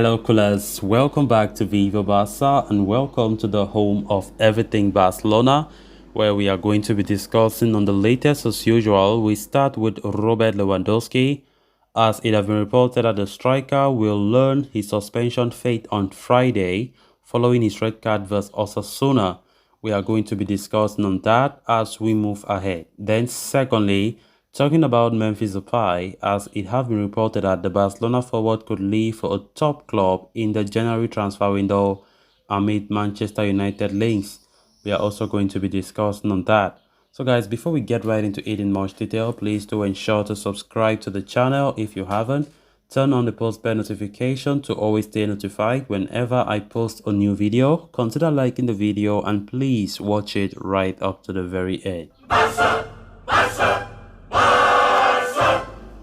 Hello, coolers. Welcome back to Viva Barca and welcome to the home of everything Barcelona, where we are going to be discussing on the latest as usual. We start with Robert Lewandowski, as it has been reported that the striker will learn his suspension fate on Friday following his red card versus Osasuna. We are going to be discussing on that as we move ahead. Then secondly, talking about Memphis Depay, as it has been reported that the Barcelona forward could leave for a top club in the January transfer window amid Manchester United links. We are also going to be discussing on that. So guys, before we get right into it in much detail, please do ensure to subscribe to the channel if you haven't. Turn on the post bell notification to always stay notified whenever I post a new video. Consider liking the video and please watch it right up to the very end.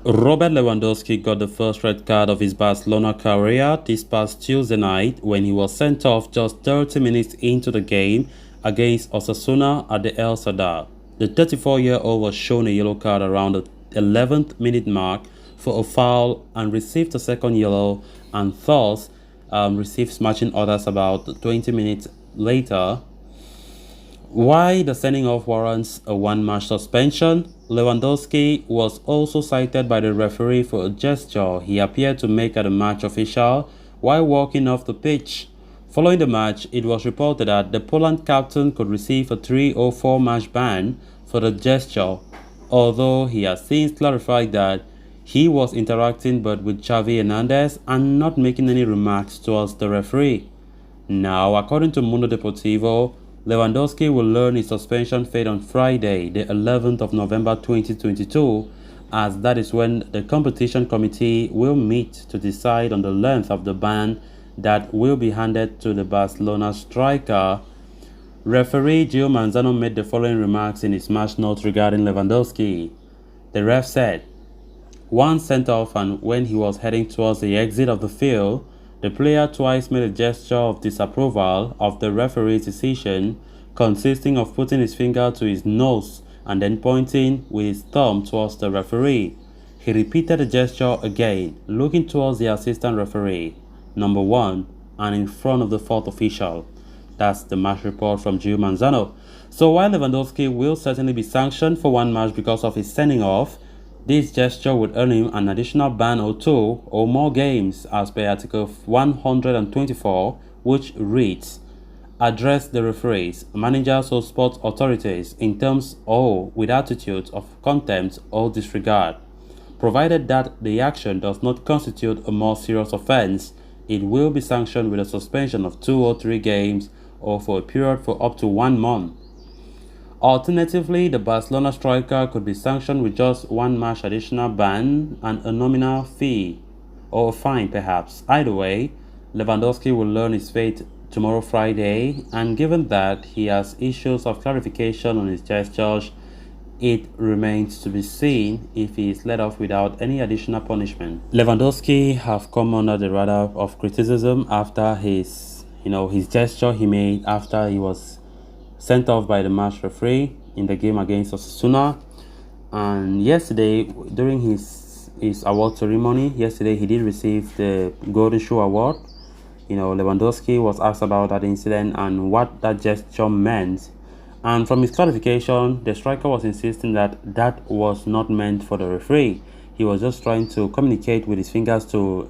Robert Lewandowski got the first red card of his Barcelona career this past Tuesday night when he was sent off just 30 minutes into the game against Osasuna at the El Sadar. The 34-year-old was shown a yellow card around the 11th minute mark for a foul and received a second yellow, and thus received matching orders about 20 minutes later. Why the sending off warrants a one-match suspension? Lewandowski was also cited by the referee for a gesture he appeared to make at the match official while walking off the pitch. Following the match, it was reported that the Poland captain could receive a 3 or 4 match ban for the gesture, although he has since clarified that he was interacting but with Xavi Hernandez and not making any remarks towards the referee. Now, according to Mundo Deportivo, Lewandowski will learn his suspension fate on Friday, the 11th of November 2022, as that is when the competition committee will meet to decide on the length of the ban that will be handed to the Barcelona striker. Referee Gil Manzano made the following remarks in his match notes regarding Lewandowski. The ref said, "Once sent off, and when he was heading towards the exit of the field, the player twice made a gesture of disapproval of the referee's decision, consisting of putting his finger to his nose and then pointing with his thumb towards the referee. He repeated the gesture again, looking towards the assistant referee, number 1, and in front of the fourth official." That's the match report from Gil Manzano. So while Lewandowski will certainly be sanctioned for one match because of his sending off, this gesture would earn him an additional ban or 2 or more games as per Article 124, which reads, "Address the referees, managers or sports authorities in terms or with attitudes of contempt or disregard. Provided that the action does not constitute a more serious offense, it will be sanctioned with a suspension of 2 or 3 games or for a period for up to 1 month. Alternatively, the Barcelona striker could be sanctioned with just 1 match additional ban and a nominal fee, or a fine perhaps. Either way, Lewandowski will learn his fate tomorrow Friday, and given that he has issues of clarification on his gestures, it remains to be seen if he is let off without any additional punishment. Lewandowski have come under the radar of criticism after his gesture he made after he was sent off by the match referee in the game against Osasuna. And yesterday, during his award ceremony, he did receive the Golden Shoe Award. Lewandowski was asked about that incident and what that gesture meant. And from his clarification, the striker was insisting that that was not meant for the referee. He was just trying to communicate with his fingers to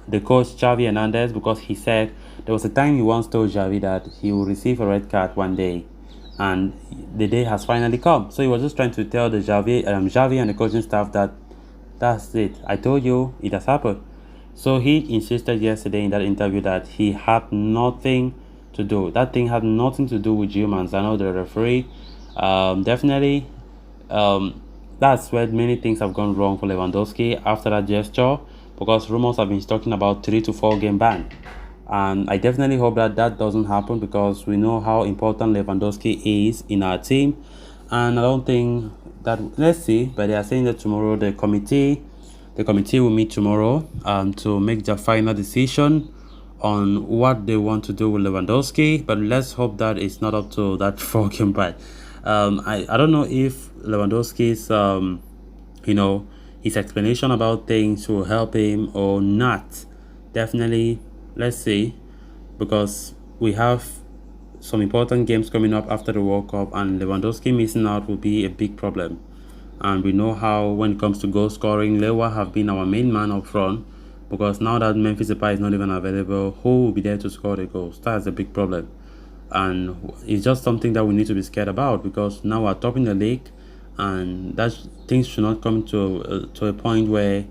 the coach Xavi Hernandez, because he said there was a time he once told Xavi that he will receive a red card one day, and the day has finally come. So he was just trying to tell the Xavi and the coaching staff that that's it. I told you, it has happened. So he insisted yesterday in that interview that he had nothing to do. That thing had nothing to do with Gil Manzano, the referee. Definitely, that's where many things have gone wrong for Lewandowski after that gesture, because rumors have been talking about 3 to 4 game ban. And I definitely hope that that doesn't happen, because we know how important Lewandowski is in our team. And I don't think that, let's see, but they are saying that tomorrow the committee will meet tomorrow to make their final decision on what they want to do with Lewandowski. But let's hope that it's not up to that 4 game ban. I don't know if Lewandowski's his explanation about things will help him or not. Definitely, let's see, because we have some important games coming up after the World Cup, and Lewandowski missing out will be a big problem. And we know how, when it comes to goal scoring, Lewa have been our main man up front. Because now that Memphis Depay is not even available, who will be there to score the goals? That's a big problem, and it's just something that we need to be scared about, because now we're topping the league, and that things should not come to a point where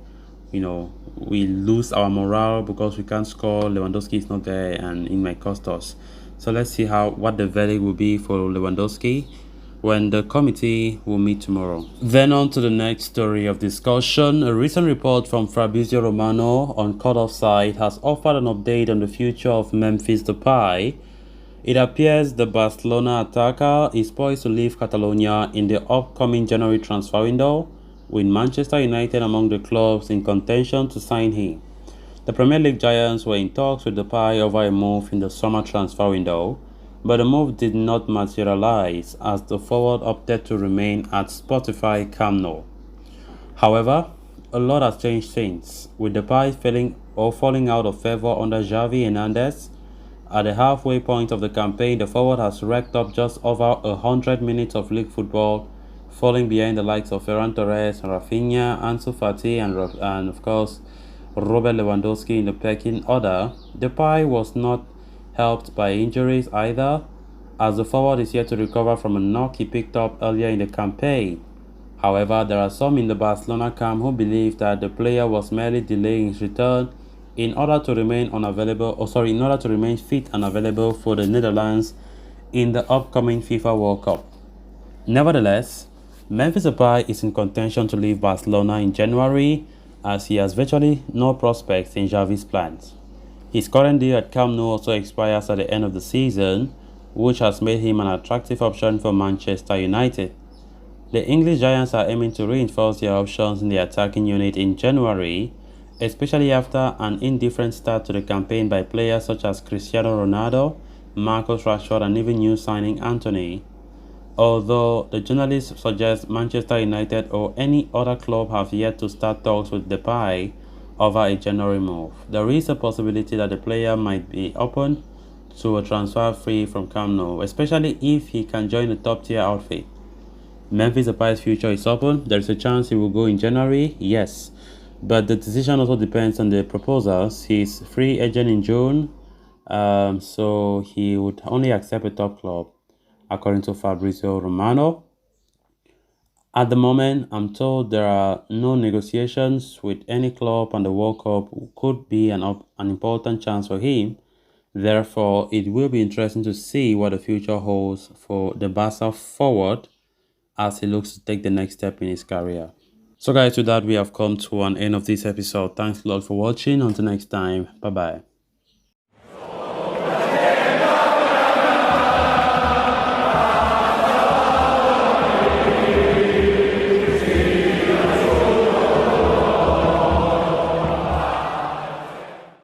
we lose our morale because we can't score. Lewandowski is not there, and it might cost us. So let's see what the verdict will be for Lewandowski when the committee will meet tomorrow. Then on to the next story of discussion. A recent report from Fabrizio Romano on Cut Offside has offered an update on the future of Memphis Depay. It appears the Barcelona attacker is poised to leave Catalonia in the upcoming January transfer window, with Manchester United among the clubs in contention to sign him. The Premier League giants were in talks with Depay over a move in the summer transfer window, but the move did not materialize as the forward opted to remain at Spotify Camp Nou. However, a lot has changed since, with Depay falling out of favour under Xavi Hernandez. At the halfway point of the campaign, the forward has racked up just over 100 minutes of league football, falling behind the likes of Ferran Torres, Rafinha, Ansu Fati, and of course Robert Lewandowski in the pecking order. Depay was not helped by injuries either, as the forward is yet to recover from a knock he picked up earlier in the campaign. However, there are some in the Barcelona camp who believe that the player was merely delaying his return in order to remain fit and available for the Netherlands in the upcoming FIFA World Cup. Nevertheless, Memphis Depay is in contention to leave Barcelona in January, as he has virtually no prospects in Xavi's plans. His current deal at Camp Nou also expires at the end of the season, which has made him an attractive option for Manchester United. The English Giants are aiming to reinforce their options in the attacking unit in January, especially after an indifferent start to the campaign by players such as Cristiano Ronaldo, Marcus Rashford, and even new signing Anthony. Although the journalists suggest Manchester United or any other club have yet to start talks with Depay over a January move, there is a possibility that the player might be open to a transfer free from Camp Nou, especially if he can join a top-tier outfit. Memphis Depay's future is open. There is a chance he will go in January, yes. But the decision also depends on the proposals. He's free agent in June, so he would only accept a top club, according to Fabrizio Romano. At the moment, I'm told there are no negotiations with any club, and the World Cup could be an important chance for him. Therefore, it will be interesting to see what the future holds for the Barca forward as he looks to take the next step in his career. So guys, with that, we have come to an end of this episode. Thanks a lot for watching. Until next time, bye bye.